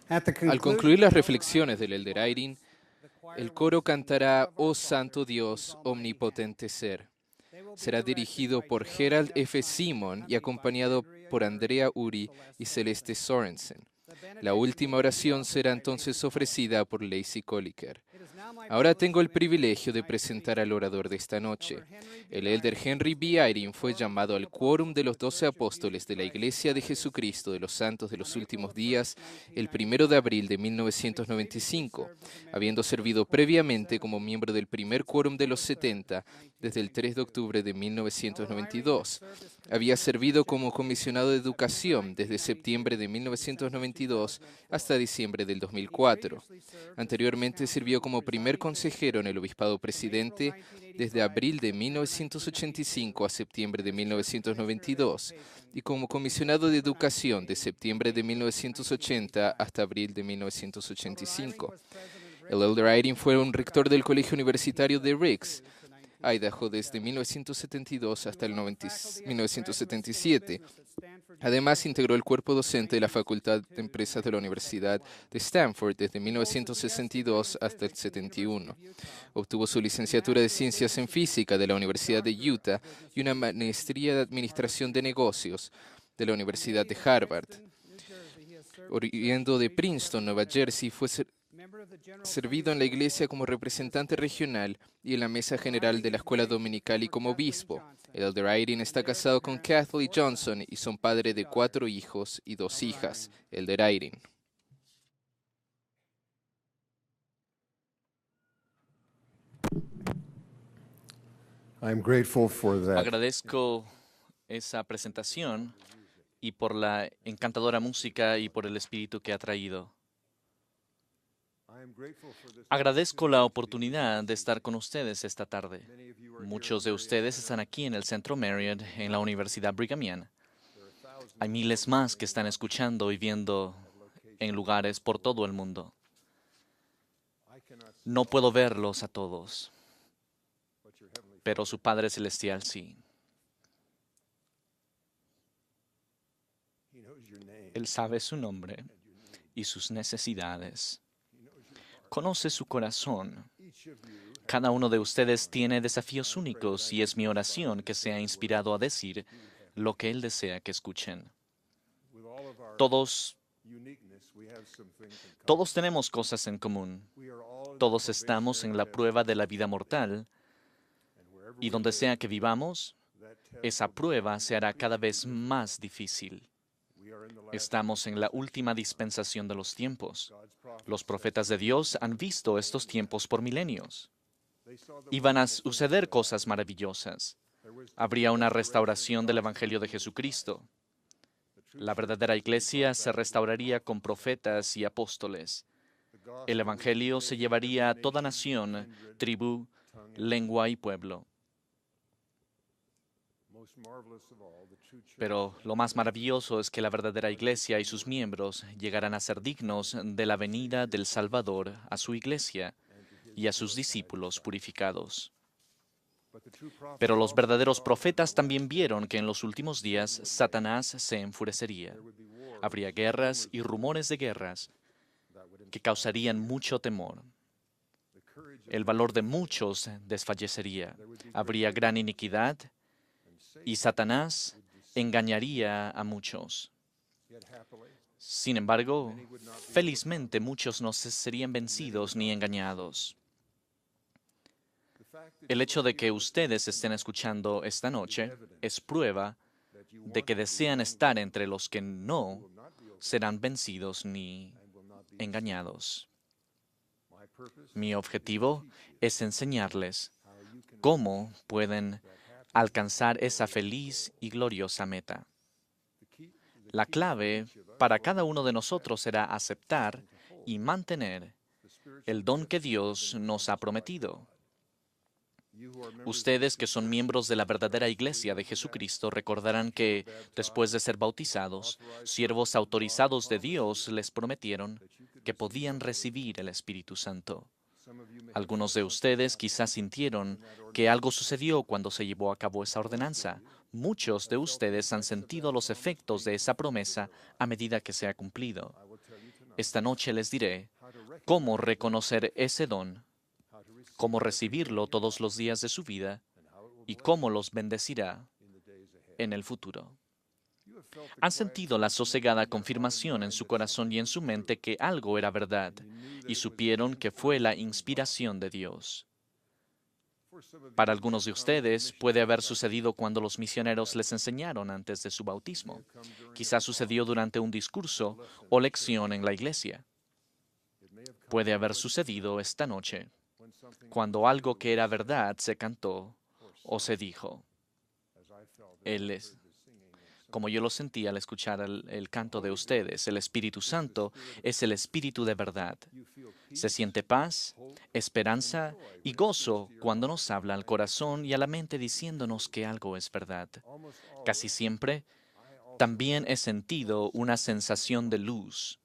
Al concluir las reflexiones del Elder Eyring, el coro cantará "Oh Santo Dios, Omnipotente Ser". Será dirigido por Gerald F. Simon y acompañado por Andrea Uri y Celeste Sorensen. La última oración será entonces ofrecida por Lacey Colliker. Ahora tengo el privilegio de presentar al orador de esta noche. El elder Henry B. Eyring fue llamado al quórum de los 12 apóstoles de la Iglesia de Jesucristo de los Santos de los Últimos Días el 1 de abril de 1995, habiendo servido previamente como miembro del primer quórum de los 70 desde el 3 de octubre de 1992. Había servido como comisionado de educación desde septiembre de 1992 hasta diciembre del 2004. Anteriormente sirvió como primer consejero en el obispado presidente desde abril de 1985 a septiembre de 1992 y como comisionado de educación de septiembre de 1980 hasta abril de 1985. El elder Eyring fue un rector del Colegio Universitario de Riggs, Idaho, desde 1972 hasta el 1977. Además, integró el cuerpo docente de la Facultad de Empresas de la Universidad de Stanford desde 1962 hasta el 71. Obtuvo su licenciatura de Ciencias en Física de la Universidad de Utah y una maestría de Administración de Negocios de la Universidad de Harvard. Oriundo de Princeton, Nueva Jersey, fue servido en la iglesia como representante regional y en la mesa general de la escuela dominical y como obispo. El elder Eyring está casado con Kathleen Johnson y son padre de 4 hijos y 2 hijas. Elder Eyring. Agradezco esa presentación y por la encantadora música y por el espíritu que ha traído. Agradezco la oportunidad de estar con ustedes esta tarde. Muchos de ustedes están aquí en el Centro Marriott, en la Universidad Brigham Young. Hay miles más que están escuchando y viendo en lugares por todo el mundo. No puedo verlos a todos, pero su Padre Celestial sí. Él sabe su nombre y sus necesidades. Conoce su corazón. Cada uno de ustedes tiene desafíos únicos y es mi oración que sea inspirado a decir lo que Él desea que escuchen. Todos tenemos cosas en común. Todos estamos en la prueba de la vida mortal y donde sea que vivamos, esa prueba se hará cada vez más difícil. Estamos en la última dispensación de los tiempos. Los profetas de Dios han visto estos tiempos por milenios. Iban a suceder cosas maravillosas. Habría una restauración del Evangelio de Jesucristo. La verdadera iglesia se restauraría con profetas y apóstoles. El Evangelio se llevaría a toda nación, tribu, lengua y pueblo. Pero lo más maravilloso es que la verdadera iglesia y sus miembros llegarán a ser dignos de la venida del Salvador a su iglesia y a sus discípulos purificados. Pero los verdaderos profetas también vieron que en los últimos días Satanás se enfurecería. Habría guerras y rumores de guerras que causarían mucho temor. El valor de muchos desfallecería. Habría gran iniquidad y Satanás engañaría a muchos. Sin embargo, felizmente muchos no serían vencidos ni engañados. El hecho de que ustedes estén escuchando esta noche es prueba de que desean estar entre los que no serán vencidos ni engañados. Mi objetivo es enseñarles cómo pueden alcanzar esa feliz y gloriosa meta. La clave para cada uno de nosotros será aceptar y mantener el don que Dios nos ha prometido. Ustedes que son miembros de la verdadera iglesia de Jesucristo recordarán que, después de ser bautizados, siervos autorizados de Dios les prometieron que podían recibir el Espíritu Santo. Algunos de ustedes quizás sintieron que algo sucedió cuando se llevó a cabo esa ordenanza. Muchos de ustedes han sentido los efectos de esa promesa a medida que se ha cumplido. Esta noche les diré cómo reconocer ese don, cómo recibirlo todos los días de su vida y cómo los bendecirá en el futuro. Han sentido la sosegada confirmación en su corazón y en su mente que algo era verdad y supieron que fue la inspiración de Dios. Para algunos de ustedes puede haber sucedido cuando los misioneros les enseñaron antes de su bautismo. Quizás sucedió durante un discurso o lección en la iglesia. Puede haber sucedido esta noche, cuando algo que era verdad se cantó o se dijo. Como yo lo sentí al escuchar el canto de ustedes, el Espíritu Santo es el Espíritu de verdad. Se siente paz, esperanza y gozo cuando nos habla al corazón y a la mente diciéndonos que algo es verdad. Casi siempre, también he sentido una sensación de luz.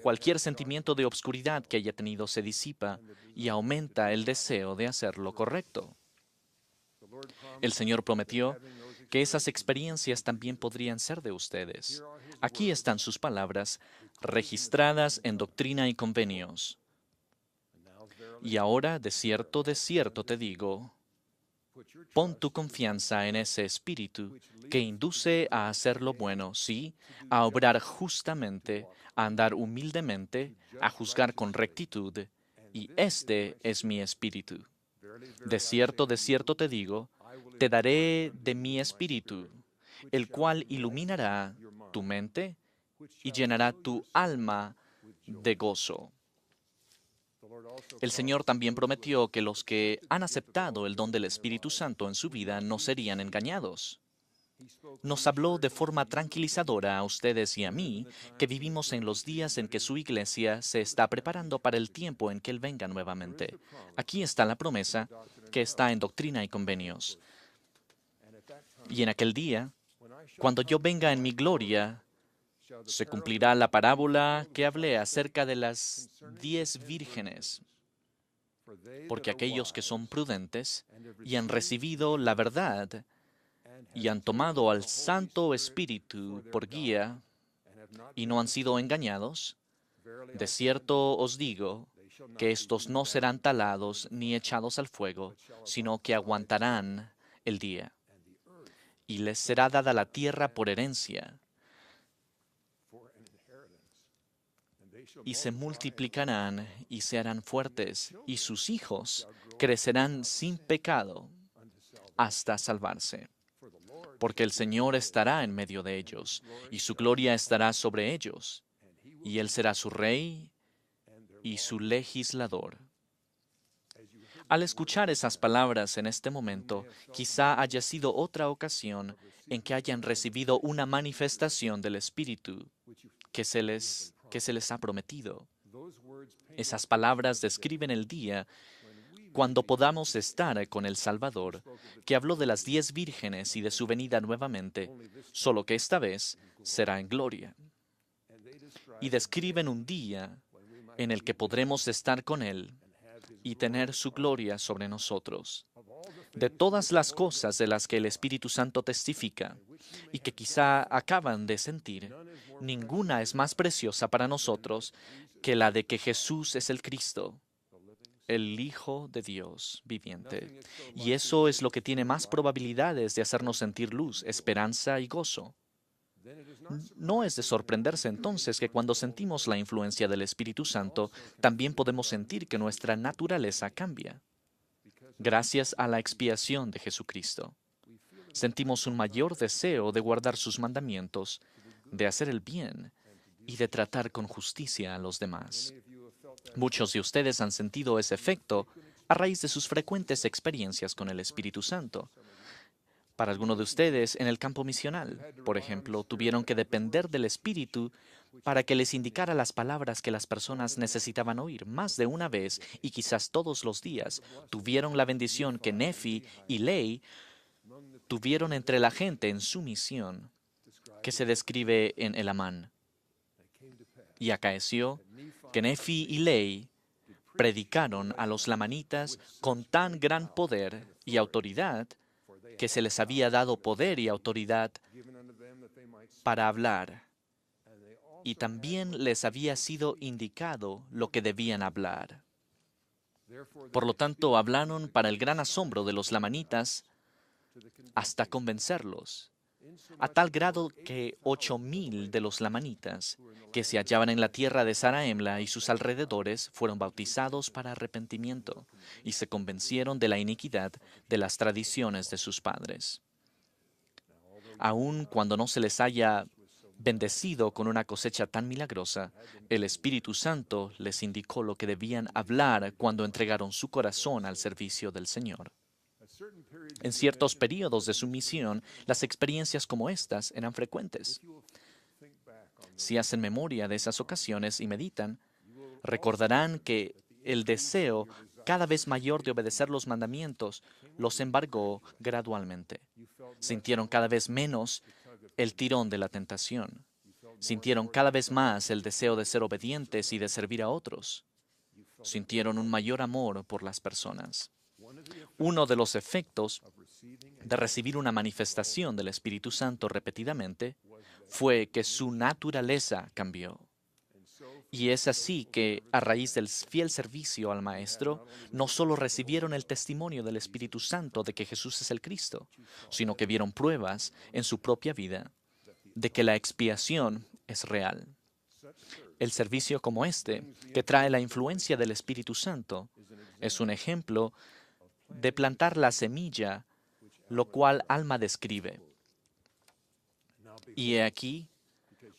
Cualquier sentimiento de obscuridad que haya tenido se disipa y aumenta el deseo de hacer lo correcto. El Señor prometió que esas experiencias también podrían ser de ustedes. Aquí están sus palabras, registradas en Doctrina y Convenios. Y ahora, de cierto te digo, pon tu confianza en ese Espíritu que induce a hacer lo bueno, sí, a obrar justamente, a andar humildemente, a juzgar con rectitud, y este es mi Espíritu. De cierto te digo, te daré de mi Espíritu, el cual iluminará tu mente y llenará tu alma de gozo. El Señor también prometió que los que han aceptado el don del Espíritu Santo en su vida no serían engañados. Nos habló de forma tranquilizadora a ustedes y a mí que vivimos en los días en que su iglesia se está preparando para el tiempo en que Él venga nuevamente. Aquí está la promesa que está en Doctrina y Convenios. Y en aquel día, cuando yo venga en mi gloria, se cumplirá la parábola que hablé acerca de las 10 vírgenes, porque aquellos que son prudentes y han recibido la verdad y han tomado al Santo Espíritu por guía y no han sido engañados, de cierto os digo que estos no serán talados ni echados al fuego, sino que aguantarán el día. Y les será dada la tierra por herencia, y se multiplicarán y se harán fuertes, y sus hijos crecerán sin pecado hasta salvarse. Porque el Señor estará en medio de ellos, y su gloria estará sobre ellos, y Él será su rey y su legislador. Al escuchar esas palabras en este momento, quizá haya sido otra ocasión en que hayan recibido una manifestación del Espíritu que se les ha prometido. Esas palabras describen el día cuando podamos estar con el Salvador, que habló de las 10 vírgenes y de su venida nuevamente, solo que esta vez será en gloria. Y describen un día en el que podremos estar con Él y tener su gloria sobre nosotros. De todas las cosas de las que el Espíritu Santo testifica y que quizá acaban de sentir, ninguna es más preciosa para nosotros que la de que Jesús es el Cristo, el Hijo de Dios viviente. Y eso es lo que tiene más probabilidades de hacernos sentir luz, esperanza y gozo. No es de sorprenderse entonces que cuando sentimos la influencia del Espíritu Santo, también podemos sentir que nuestra naturaleza cambia. Gracias a la expiación de Jesucristo, sentimos un mayor deseo de guardar sus mandamientos, de hacer el bien y de tratar con justicia a los demás. Muchos de ustedes han sentido ese efecto a raíz de sus frecuentes experiencias con el Espíritu Santo. Para algunos de ustedes, en el campo misional, por ejemplo, tuvieron que depender del Espíritu para que les indicara las palabras que las personas necesitaban oír más de una vez y quizás todos los días. Tuvieron la bendición que Nefi y Lei tuvieron entre la gente en su misión, que se describe en Elamán. Y acaeció que Nefi y Lei predicaron a los lamanitas con tan gran poder y autoridad que se les había dado poder y autoridad para hablar. y también les había sido indicado lo que debían hablar. Por lo tanto, hablaron para el gran asombro de los lamanitas hasta convencerlos, a tal grado que 8,000 de los lamanitas que se hallaban en la tierra de Zaraemla y sus alrededores fueron bautizados para arrepentimiento y se convencieron de la iniquidad de las tradiciones de sus padres. Aun cuando no se les haya bendecido con una cosecha tan milagrosa, el Espíritu Santo les indicó lo que debían hablar cuando entregaron su corazón al servicio del Señor. En ciertos periodos de su misión, las experiencias como estas eran frecuentes. Si hacen memoria de esas ocasiones y meditan, recordarán que el deseo cada vez mayor de obedecer los mandamientos los embargó gradualmente. Sintieron cada vez menos el tirón de la tentación. Sintieron cada vez más el deseo de ser obedientes y de servir a otros. Sintieron un mayor amor por las personas. Uno de los efectos de recibir una manifestación del Espíritu Santo repetidamente fue que su naturaleza cambió. Y es así que, a raíz del fiel servicio al Maestro, no solo recibieron el testimonio del Espíritu Santo de que Jesús es el Cristo, sino que vieron pruebas en su propia vida de que la expiación es real. El servicio como este, que trae la influencia del Espíritu Santo, es un ejemplo de plantar la semilla, lo cual Alma describe. Y he aquí,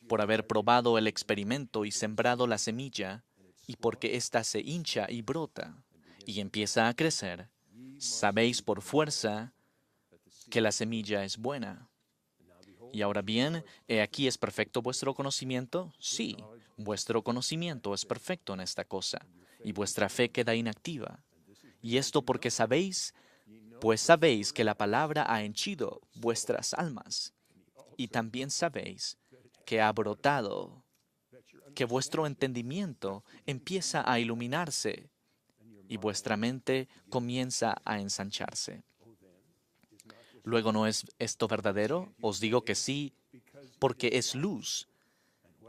por haber probado el experimento y sembrado la semilla, y porque ésta se hincha y brota y empieza a crecer, sabéis por fuerza que la semilla es buena. Y ahora bien, ¿he aquí es perfecto vuestro conocimiento? Sí, vuestro conocimiento es perfecto en esta cosa, y vuestra fe queda inactiva. Y esto porque sabéis, pues sabéis que la palabra ha henchido vuestras almas, y también sabéis que ha brotado, que vuestro entendimiento empieza a iluminarse y vuestra mente comienza a ensancharse. Luego, ¿no es esto verdadero? Os digo que sí, porque es luz,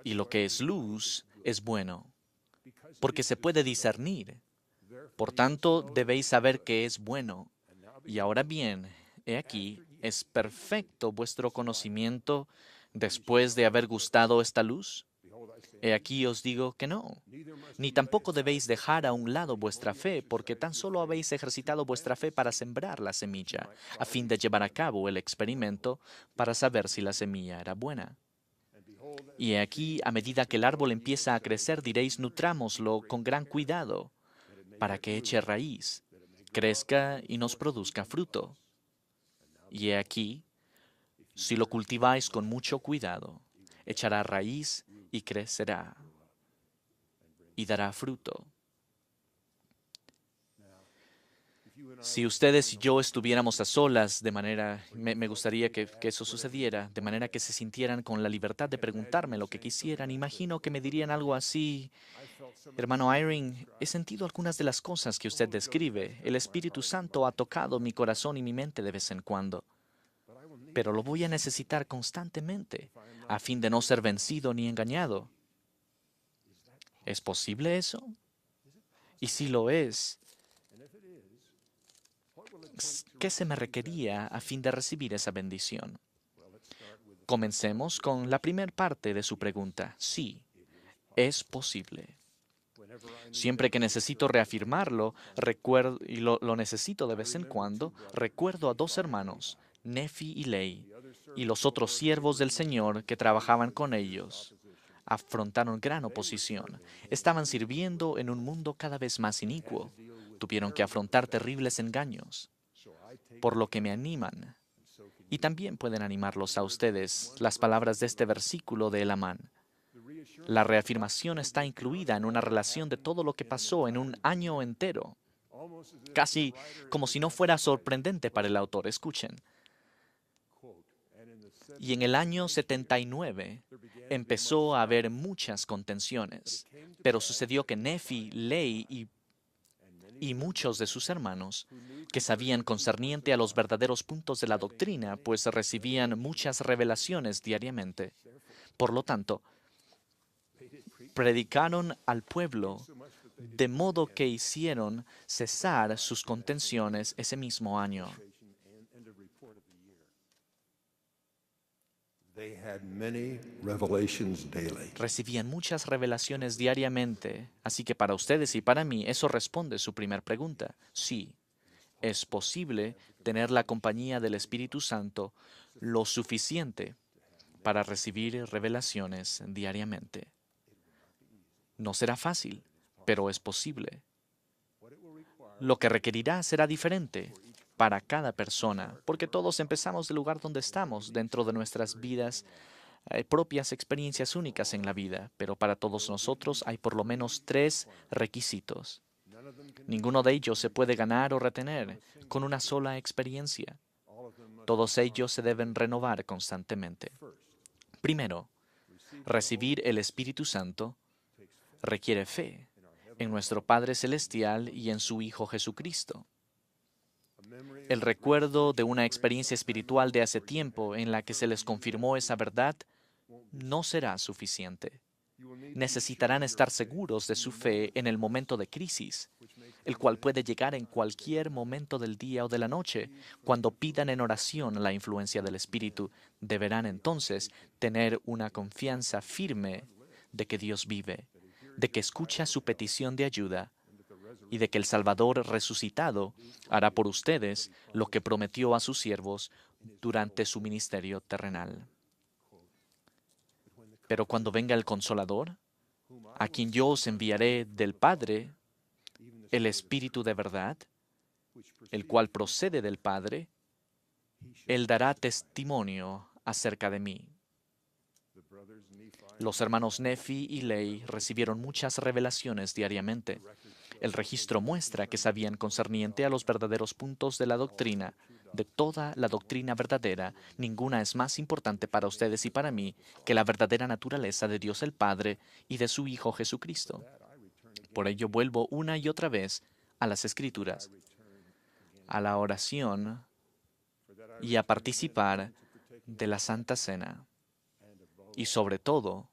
y lo que es luz es bueno, porque se puede discernir. Por tanto, debéis saber que es bueno. Y ahora bien, he aquí, ¿es perfecto vuestro conocimiento después de haber gustado esta luz? He aquí os digo que no, ni tampoco debéis dejar a un lado vuestra fe, porque tan solo habéis ejercitado vuestra fe para sembrar la semilla, a fin de llevar a cabo el experimento para saber si la semilla era buena. Y he aquí, a medida que el árbol empieza a crecer, diréis, nutrámoslo con gran cuidado, para que eche raíz, crezca y nos produzca fruto. Y he aquí, si lo cultiváis con mucho cuidado, echará raíz y crecerá y dará fruto. Si ustedes y yo estuviéramos a solas, me gustaría que eso sucediera, de manera que se sintieran con la libertad de preguntarme lo que quisieran. Imagino que me dirían algo así: hermano Eyring, he sentido algunas de las cosas que usted describe. El Espíritu Santo ha tocado mi corazón y mi mente de vez en cuando, pero lo voy a necesitar constantemente, a fin de no ser vencido ni engañado. ¿Es posible eso? Y si lo es, ¿qué se me requería a fin de recibir esa bendición? Comencemos con la primera parte de su pregunta. Sí, es posible. Siempre que necesito reafirmarlo, recuerdo, y lo necesito de vez en cuando, recuerdo a dos hermanos, Nefi y Lei, y los otros siervos del Señor que trabajaban con ellos. Afrontaron gran oposición. Estaban sirviendo en un mundo cada vez más inicuo. Tuvieron que afrontar terribles engaños, por lo que me animan. Y también pueden animarlos a ustedes las palabras de este versículo de Elamán. La reafirmación está incluida en una relación de todo lo que pasó en un año entero, casi como si no fuera sorprendente para el autor. Escuchen. Y en el año 79 empezó a haber muchas contenciones, pero sucedió que Nefi, Lei y muchos de sus hermanos, que sabían concerniente a los verdaderos puntos de la doctrina, pues recibían muchas revelaciones diariamente. Por lo tanto, predicaron al pueblo, de modo que hicieron cesar sus contenciones ese mismo año. Recibían muchas revelaciones diariamente, así que para ustedes y para mí eso responde su primer pregunta. Sí, es posible tener la compañía del Espíritu Santo lo suficiente para recibir revelaciones diariamente. No será fácil, pero es posible. Lo que requerirá será diferente para cada persona, porque todos empezamos del lugar donde estamos, dentro de nuestras vidas, propias experiencias únicas en la vida, pero para todos nosotros hay por lo menos 3 requisitos. Ninguno de ellos se puede ganar o retener con una sola experiencia. Todos ellos se deben renovar constantemente. Primero, recibir el Espíritu Santo requiere fe en nuestro Padre Celestial y en su Hijo Jesucristo. El recuerdo de una experiencia espiritual de hace tiempo en la que se les confirmó esa verdad no será suficiente. Necesitarán estar seguros de su fe en el momento de crisis, el cual puede llegar en cualquier momento del día o de la noche. Cuando pidan en oración la influencia del Espíritu, deberán entonces tener una confianza firme de que Dios vive, de que escucha su petición de ayuda y de que el Salvador resucitado hará por ustedes lo que prometió a sus siervos durante su ministerio terrenal. Pero cuando venga el Consolador, a quien yo os enviaré del Padre, el Espíritu de verdad, el cual procede del Padre, Él dará testimonio acerca de mí. Los hermanos Nefi y Lei recibieron muchas revelaciones diariamente. El registro muestra que sabían concerniente a los verdaderos puntos de la doctrina. De toda la doctrina verdadera, ninguna es más importante para ustedes y para mí que la verdadera naturaleza de Dios el Padre y de su Hijo Jesucristo. Por ello vuelvo una y otra vez a las Escrituras, a la oración y a participar de la Santa Cena. Y sobre todo,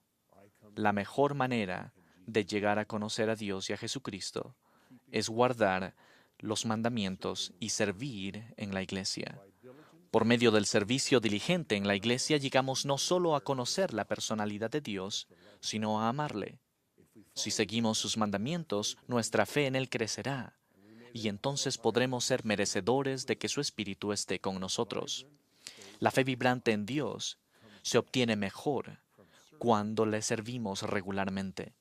la mejor manera de llegar a conocer a Dios y a Jesucristo es guardar los mandamientos y servir en la iglesia. Por medio del servicio diligente en la iglesia llegamos no solo a conocer la personalidad de Dios, sino a amarle. Si seguimos sus mandamientos, nuestra fe en Él crecerá, y entonces podremos ser merecedores de que su Espíritu esté con nosotros. La fe vibrante en Dios se obtiene mejor cuando le servimos regularmente.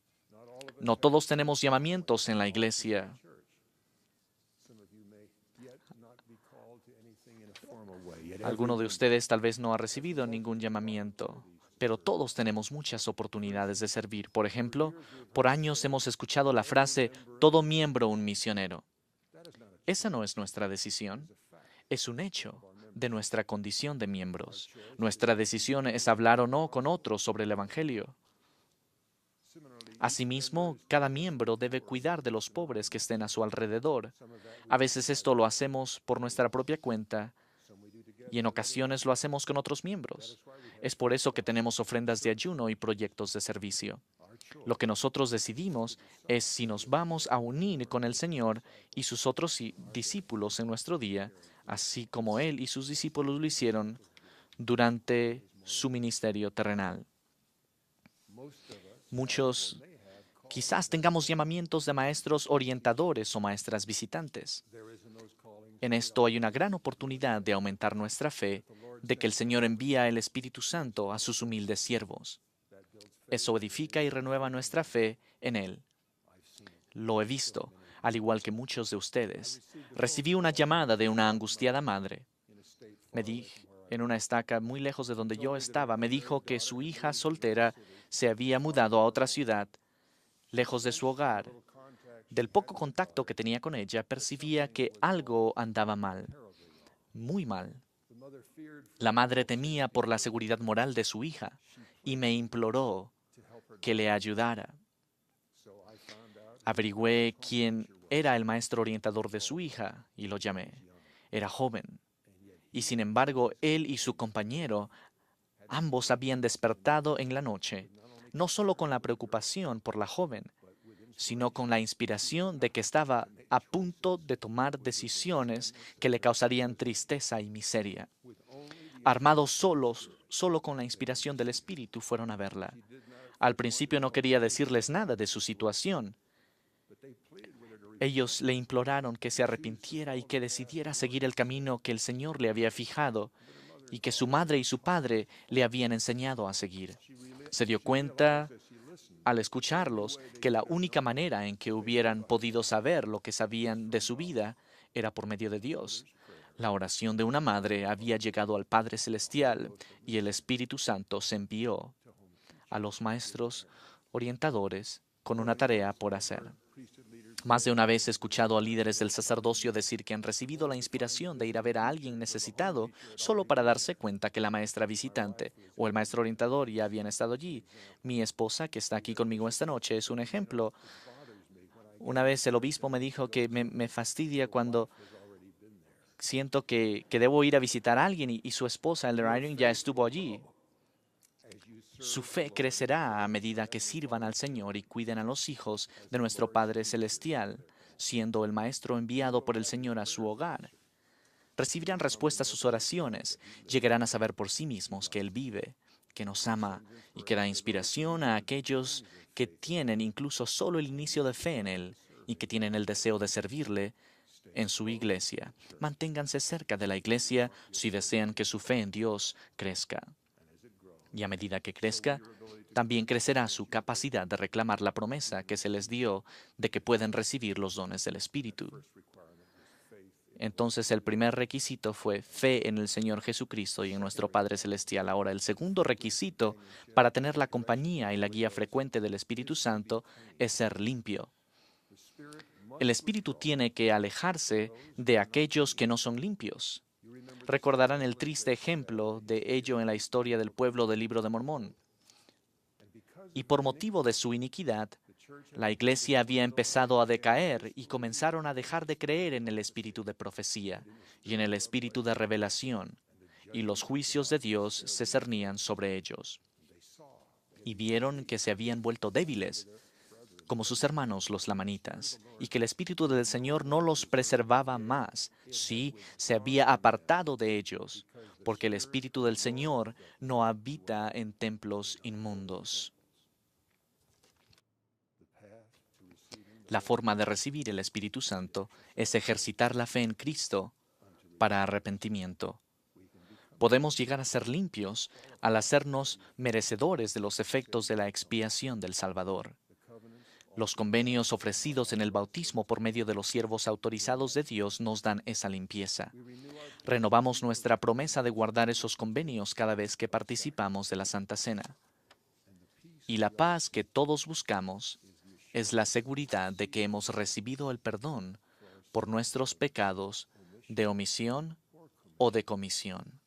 No todos tenemos llamamientos en la iglesia. Alguno de ustedes tal vez no ha recibido ningún llamamiento, pero todos tenemos muchas oportunidades de servir. Por ejemplo, por años hemos escuchado la frase, todo miembro un misionero. Esa no es nuestra decisión, es un hecho de nuestra condición de miembros. Nuestra decisión es hablar o no con otros sobre el Evangelio. Asimismo, cada miembro debe cuidar de los pobres que estén a su alrededor. A veces esto lo hacemos por nuestra propia cuenta y en ocasiones lo hacemos con otros miembros. Es por eso que tenemos ofrendas de ayuno y proyectos de servicio. Lo que nosotros decidimos es si nos vamos a unir con el Señor y sus otros discípulos en nuestro día, así como Él y sus discípulos lo hicieron durante su ministerio terrenal. Muchos quizás tengamos llamamientos de maestros orientadores o maestras visitantes. En esto hay una gran oportunidad de aumentar nuestra fe de que el Señor envía el Espíritu Santo a sus humildes siervos. Eso edifica y renueva nuestra fe en Él. Lo he visto, al igual que muchos de ustedes. Recibí una llamada de una angustiada madre. En una estaca muy lejos de donde yo estaba, me dijo que su hija soltera se había mudado a otra ciudad, lejos de su hogar. Del poco contacto que tenía con ella, percibía que algo andaba mal, muy mal. La madre temía por la seguridad moral de su hija y me imploró que le ayudara. Averigüé quién era el maestro orientador de su hija y lo llamé. Era joven. Y sin embargo, él y su compañero, ambos habían despertado en la noche, no solo con la preocupación por la joven, sino con la inspiración de que estaba a punto de tomar decisiones que le causarían tristeza y miseria. Armados solo con la inspiración del Espíritu, fueron a verla. Al principio no quería decirles nada de su situación. Ellos le imploraron que se arrepintiera y que decidiera seguir el camino que el Señor le había fijado y que su madre y su padre le habían enseñado a seguir. Se dio cuenta, al escucharlos, que la única manera en que hubieran podido saber lo que sabían de su vida era por medio de Dios. La oración de una madre había llegado al Padre Celestial y el Espíritu Santo se envió a los maestros orientadores con una tarea por hacer. Más de una vez he escuchado a líderes del sacerdocio decir que han recibido la inspiración de ir a ver a alguien necesitado solo para darse cuenta que la maestra visitante o el maestro orientador ya habían estado allí. Mi esposa, que está aquí conmigo esta noche, es un ejemplo. Una vez el obispo me dijo que me fastidia cuando siento que debo ir a visitar a alguien y su esposa, Elder Irene, ya estuvo allí. Su fe crecerá a medida que sirvan al Señor y cuiden a los hijos de nuestro Padre Celestial, siendo el Maestro enviado por el Señor a su hogar. Recibirán respuesta a sus oraciones, llegarán a saber por sí mismos que Él vive, que nos ama y que da inspiración a aquellos que tienen incluso solo el inicio de fe en Él y que tienen el deseo de servirle en su iglesia. Manténganse cerca de la iglesia si desean que su fe en Dios crezca. Y a medida que crezca, también crecerá su capacidad de reclamar la promesa que se les dio de que pueden recibir los dones del Espíritu. Entonces el primer requisito fue fe en el Señor Jesucristo y en nuestro Padre Celestial. Ahora el segundo requisito para tener la compañía y la guía frecuente del Espíritu Santo es ser limpio. El Espíritu tiene que alejarse de aquellos que no son limpios. Recordarán el triste ejemplo de ello en la historia del pueblo del Libro de Mormón. Y por motivo de su iniquidad, la iglesia había empezado a decaer y comenzaron a dejar de creer en el espíritu de profecía y en el espíritu de revelación, y los juicios de Dios se cernían sobre ellos. Y vieron que se habían vuelto débiles, como sus hermanos los lamanitas, y que el Espíritu del Señor no los preservaba más, sí, se había apartado de ellos, porque el Espíritu del Señor no habita en templos inmundos. La forma de recibir el Espíritu Santo es ejercitar la fe en Cristo para arrepentimiento. Podemos llegar a ser limpios al hacernos merecedores de los efectos de la expiación del Salvador. Los convenios ofrecidos en el bautismo por medio de los siervos autorizados de Dios nos dan esa limpieza. Renovamos nuestra promesa de guardar esos convenios cada vez que participamos de la Santa Cena. Y la paz que todos buscamos es la seguridad de que hemos recibido el perdón por nuestros pecados de omisión o de comisión.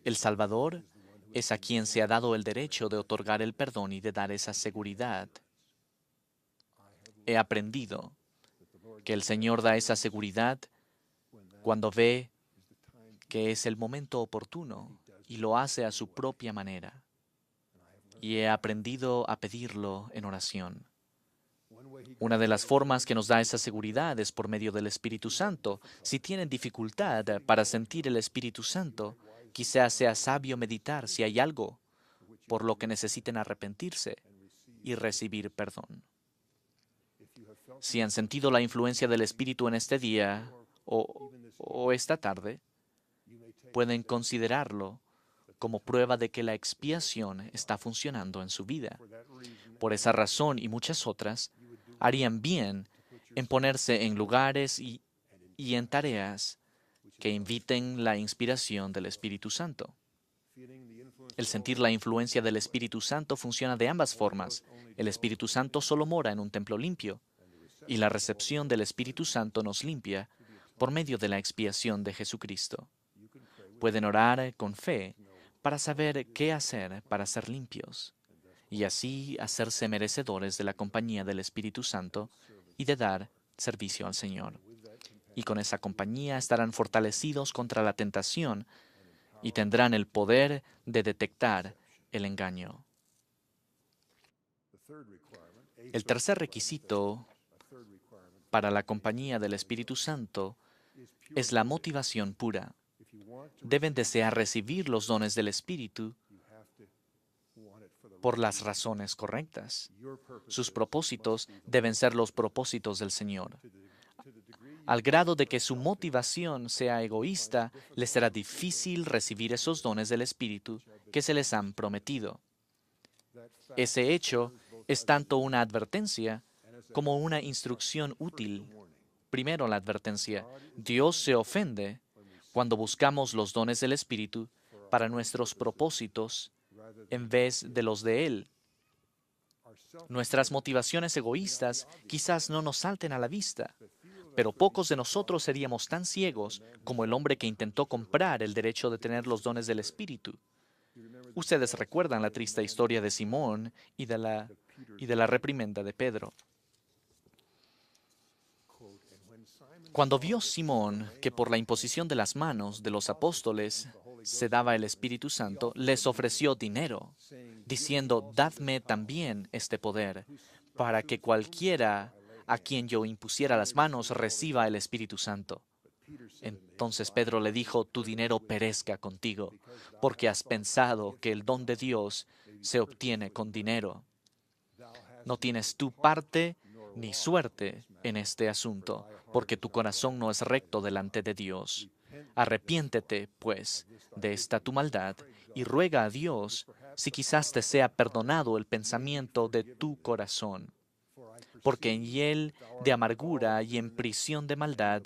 El Salvador es a quien se ha dado el derecho de otorgar el perdón y de dar esa seguridad. He aprendido que el Señor da esa seguridad cuando ve que es el momento oportuno y lo hace a su propia manera. Y he aprendido a pedirlo en oración. Una de las formas que nos da esa seguridad es por medio del Espíritu Santo. Si tienen dificultad para sentir el Espíritu Santo, quizás sea sabio meditar si hay algo por lo que necesiten arrepentirse y recibir perdón. Si han sentido la influencia del Espíritu en este día o esta tarde, pueden considerarlo como prueba de que la expiación está funcionando en su vida. Por esa razón y muchas otras, harían bien en ponerse en lugares y en tareas que inviten la inspiración del Espíritu Santo. El sentir la influencia del Espíritu Santo funciona de ambas formas. El Espíritu Santo solo mora en un templo limpio, y la recepción del Espíritu Santo nos limpia por medio de la expiación de Jesucristo. Pueden orar con fe para saber qué hacer para ser limpios, y así hacerse merecedores de la compañía del Espíritu Santo y de dar servicio al Señor. Y con esa compañía estarán fortalecidos contra la tentación y tendrán el poder de detectar el engaño. El tercer requisito para la compañía del Espíritu Santo es la motivación pura. Deben desear recibir los dones del Espíritu por las razones correctas. Sus propósitos deben ser los propósitos del Señor. Al grado de que su motivación sea egoísta, les será difícil recibir esos dones del Espíritu que se les han prometido. Ese hecho es tanto una advertencia como una instrucción útil. Primero, la advertencia. Dios se ofende cuando buscamos los dones del Espíritu para nuestros propósitos en vez de los de Él. Nuestras motivaciones egoístas quizás no nos salten a la vista, pero pocos de nosotros seríamos tan ciegos como el hombre que intentó comprar el derecho de tener los dones del Espíritu. Ustedes recuerdan la triste historia de Simón y de la reprimenda de Pedro. Cuando vio Simón que por la imposición de las manos de los apóstoles se daba el Espíritu Santo, les ofreció dinero, diciendo, dadme también este poder, para que cualquiera a quien yo impusiera las manos reciba el Espíritu Santo. Entonces Pedro le dijo, tu dinero perezca contigo, porque has pensado que el don de Dios se obtiene con dinero. No tienes tu parte ni suerte en este asunto, porque tu corazón no es recto delante de Dios. Arrepiéntete, pues, de esta tu maldad y ruega a Dios si quizás te sea perdonado el pensamiento de tu corazón, porque en hiel de amargura y en prisión de maldad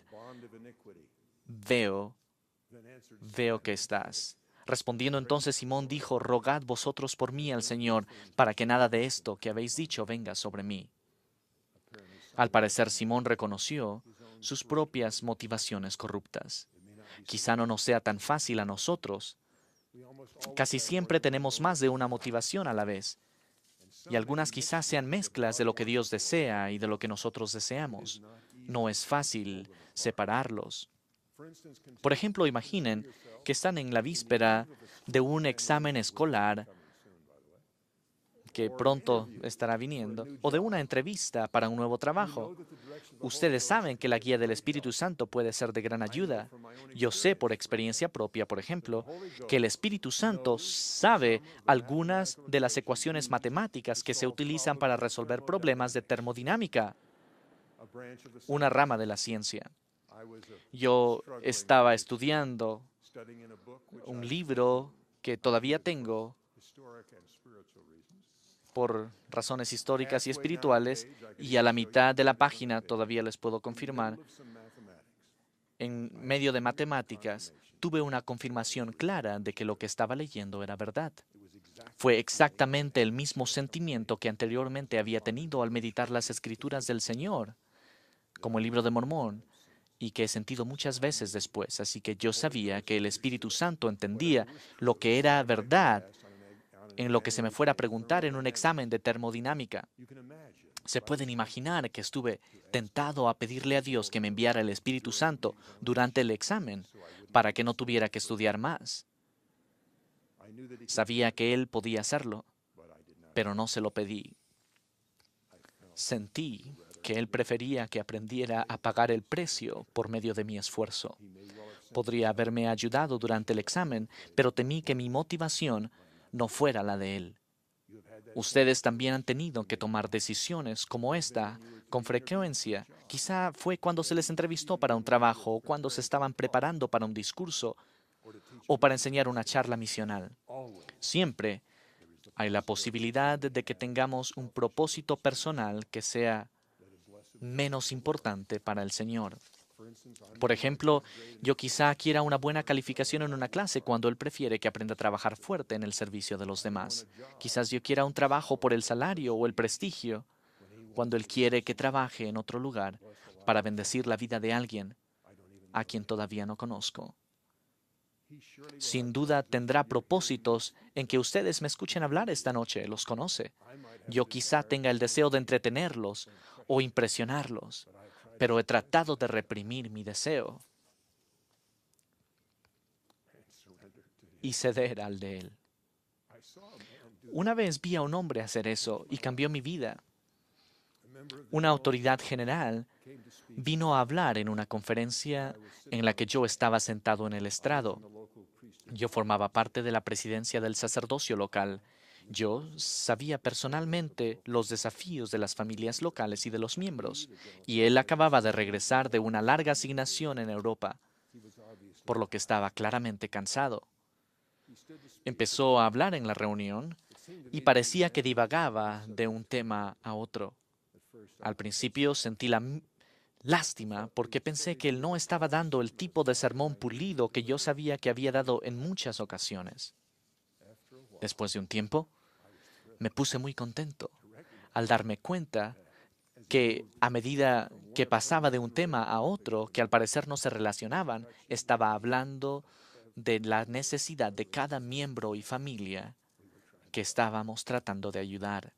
veo que estás. Respondiendo entonces Simón dijo, rogad vosotros por mí al Señor, para que nada de esto que habéis dicho venga sobre mí. Al parecer Simón reconoció sus propias motivaciones corruptas. Quizá no nos sea tan fácil a nosotros. Casi siempre tenemos más de una motivación a la vez, y algunas quizás sean mezclas de lo que Dios desea y de lo que nosotros deseamos. No es fácil separarlos. Por ejemplo, imaginen que están en la víspera de un examen escolar que pronto estará viniendo, o de una entrevista para un nuevo trabajo. Ustedes saben que la guía del Espíritu Santo puede ser de gran ayuda. Yo sé por experiencia propia, por ejemplo, que el Espíritu Santo sabe algunas de las ecuaciones matemáticas que se utilizan para resolver problemas de termodinámica, una rama de la ciencia. Yo estaba estudiando un libro que todavía tengo por razones históricas y espirituales, y a la mitad de la página, todavía les puedo confirmar, en medio de matemáticas, tuve una confirmación clara de que lo que estaba leyendo era verdad. Fue exactamente el mismo sentimiento que anteriormente había tenido al meditar las Escrituras del Señor, como el Libro de Mormón, y que he sentido muchas veces después. Así que yo sabía que el Espíritu Santo entendía lo que era verdad en lo que se me fuera a preguntar en un examen de termodinámica. Se pueden imaginar que estuve tentado a pedirle a Dios que me enviara el Espíritu Santo durante el examen para que no tuviera que estudiar más. Sabía que Él podía hacerlo, pero no se lo pedí. Sentí que Él prefería que aprendiera a pagar el precio por medio de mi esfuerzo. Podría haberme ayudado durante el examen, pero temí que mi motivación no fuera la de Él. Ustedes también han tenido que tomar decisiones como esta con frecuencia. Quizá fue cuando se les entrevistó para un trabajo, o cuando se estaban preparando para un discurso, o para enseñar una charla misional. Siempre hay la posibilidad de que tengamos un propósito personal que sea menos importante para el Señor. Por ejemplo, yo quizá quiera una buena calificación en una clase cuando Él prefiere que aprenda a trabajar fuerte en el servicio de los demás. Quizás yo quiera un trabajo por el salario o el prestigio, cuando Él quiere que trabaje en otro lugar para bendecir la vida de alguien a quien todavía no conozco. Sin duda tendrá propósitos en que ustedes me escuchen hablar esta noche, los conoce. Yo quizá tenga el deseo de entretenerlos o impresionarlos, pero he tratado de reprimir mi deseo y ceder al de Él. Una vez vi a un hombre hacer eso y cambió mi vida. Una autoridad general vino a hablar en una conferencia en la que yo estaba sentado en el estrado. Yo formaba parte de la presidencia del sacerdocio local. Yo sabía personalmente los desafíos de las familias locales y de los miembros, y él acababa de regresar de una larga asignación en Europa, por lo que estaba claramente cansado. Empezó a hablar en la reunión y parecía que divagaba de un tema a otro. Al principio sentí lástima porque pensé que él no estaba dando el tipo de sermón pulido que yo sabía que había dado en muchas ocasiones. Después de un tiempo, me puse muy contento al darme cuenta que a medida que pasaba de un tema a otro, que al parecer no se relacionaban, estaba hablando de la necesidad de cada miembro y familia que estábamos tratando de ayudar.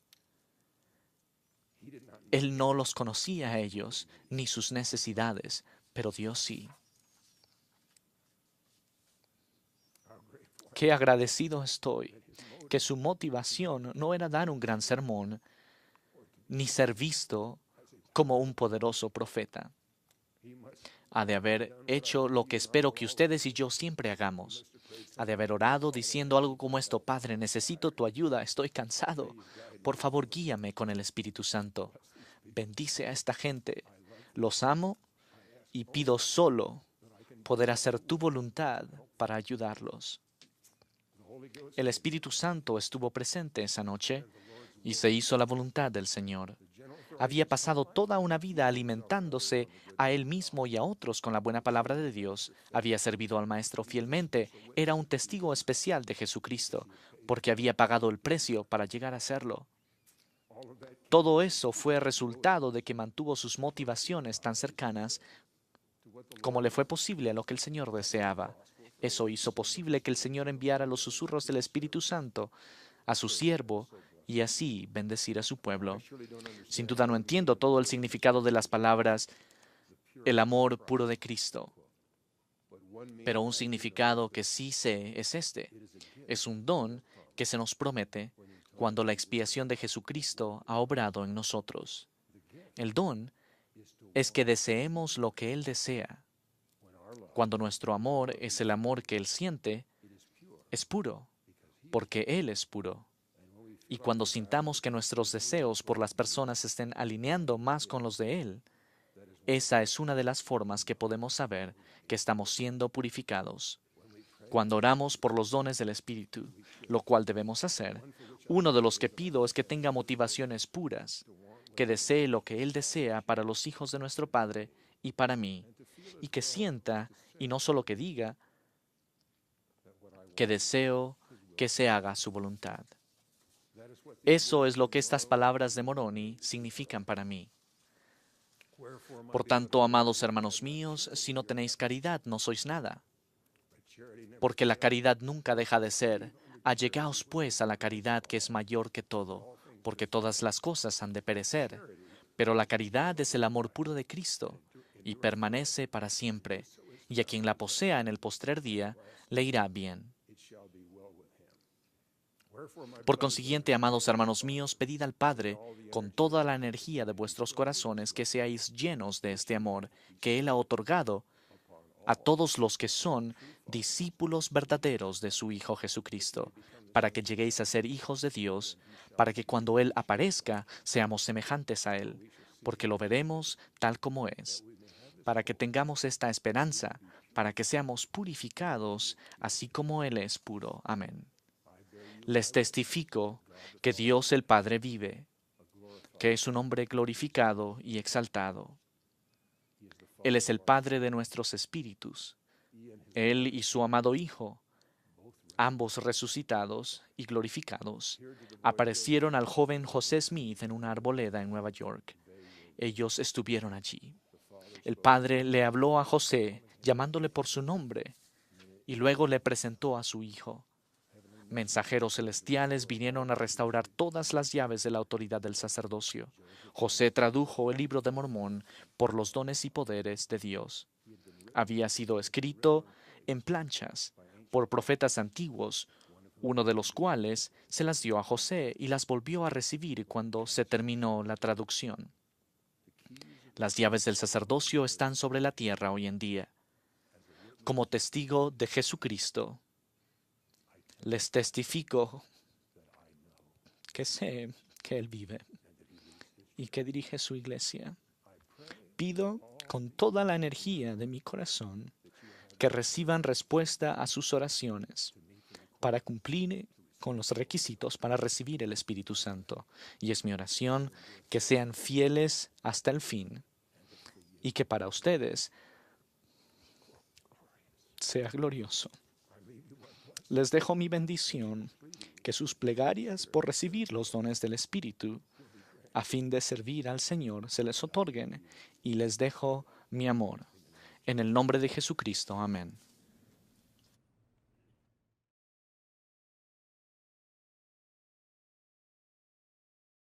Él no los conocía a ellos ni sus necesidades, pero Dios sí. Qué agradecido estoy que su motivación no era dar un gran sermón, ni ser visto como un poderoso profeta. Ha de haber hecho lo que espero que ustedes y yo siempre hagamos. Ha de haber orado diciendo algo como esto: Padre, necesito tu ayuda, estoy cansado. Por favor, guíame con el Espíritu Santo. Bendice a esta gente. Los amo y pido solo poder hacer tu voluntad para ayudarlos. El Espíritu Santo estuvo presente esa noche y se hizo la voluntad del Señor. Había pasado toda una vida alimentándose a él mismo y a otros con la buena palabra de Dios. Había servido al Maestro fielmente. Era un testigo especial de Jesucristo, porque había pagado el precio para llegar a serlo. Todo eso fue resultado de que mantuvo sus motivaciones tan cercanas como le fue posible a lo que el Señor deseaba. Eso hizo posible que el Señor enviara los susurros del Espíritu Santo a su siervo y así bendecir a su pueblo. Sin duda no entiendo todo el significado de las palabras el amor puro de Cristo, pero un significado que sí sé es este. Es un don que se nos promete cuando la expiación de Jesucristo ha obrado en nosotros. El don es que deseemos lo que Él desea. Cuando nuestro amor es el amor que Él siente, es puro, porque Él es puro. Y cuando sintamos que nuestros deseos por las personas se estén alineando más con los de Él, esa es una de las formas que podemos saber que estamos siendo purificados. Cuando oramos por los dones del Espíritu, lo cual debemos hacer, uno de los que pido es que tenga motivaciones puras, que desee lo que Él desea para los hijos de nuestro Padre y para mí, y que sienta, y no solo que diga, que deseo que se haga su voluntad. Eso es lo que estas palabras de Moroni significan para mí. Por tanto, amados hermanos míos, si no tenéis caridad, no sois nada. Porque la caridad nunca deja de ser. Allegaos pues a la caridad que es mayor que todo, porque todas las cosas han de perecer. Pero la caridad es el amor puro de Cristo, y permanece para siempre, y a quien la posea en el postrer día, le irá bien. Por consiguiente, amados hermanos míos, pedid al Padre, con toda la energía de vuestros corazones, que seáis llenos de este amor que Él ha otorgado a todos los que son discípulos verdaderos de su Hijo Jesucristo, para que lleguéis a ser hijos de Dios, para que cuando Él aparezca seamos semejantes a Él, porque lo veremos tal como es, para que tengamos esta esperanza, para que seamos purificados, así como Él es puro. Amén. Les testifico que Dios el Padre vive, que es un hombre glorificado y exaltado. Él es el Padre de nuestros espíritus. Él y su amado Hijo, ambos resucitados y glorificados, aparecieron al joven José Smith en una arboleda en Nueva York. Ellos estuvieron allí. El Padre le habló a José, llamándole por su nombre, y luego le presentó a su Hijo. Mensajeros celestiales vinieron a restaurar todas las llaves de la autoridad del sacerdocio. José tradujo el libro de Mormón por los dones y poderes de Dios. Había sido escrito en planchas por profetas antiguos, uno de los cuales se las dio a José y las volvió a recibir cuando se terminó la traducción. Las llaves del sacerdocio están sobre la tierra hoy en día. Como testigo de Jesucristo, les testifico que sé que Él vive y que dirige su iglesia. Pido con toda la energía de mi corazón que reciban respuesta a sus oraciones para cumplir con los requisitos para recibir el Espíritu Santo. Y es mi oración que sean fieles hasta el fin y que para ustedes sea glorioso. Les dejo mi bendición, que sus plegarias por recibir los dones del Espíritu a fin de servir al Señor se les otorguen, y les dejo mi amor. En el nombre de Jesucristo. Amén.